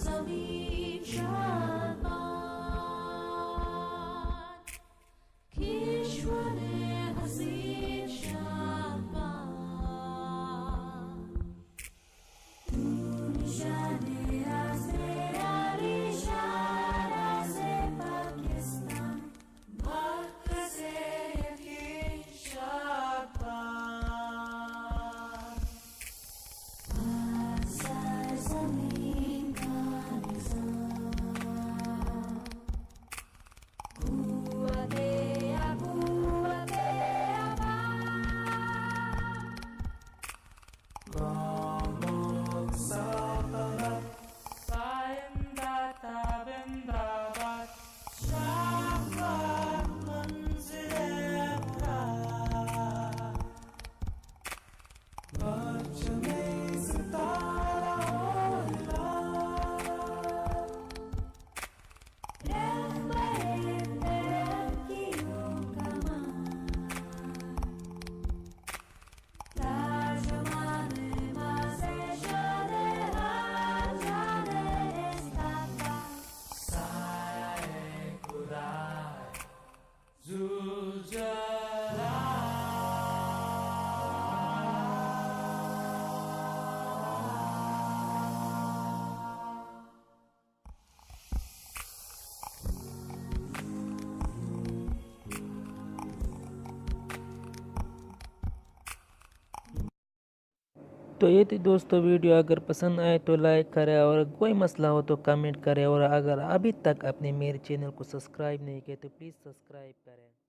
जमीन शाबान किश्वर हसीन शाबान निशाने आज़े आलिशान आज़े पाकिस्तान मरकज़े यकीन शाबान आज़ाद ज़मीन का निज़ाम कुव्वते तो ये थी दोस्तों वीडियो। अगर पसंद आए तो लाइक करें और कोई मसला हो तो कमेंट करें और अगर अभी तक आपने मेरे चैनल को सब्सक्राइब नहीं किया तो प्लीज़ सब्सक्राइब करें।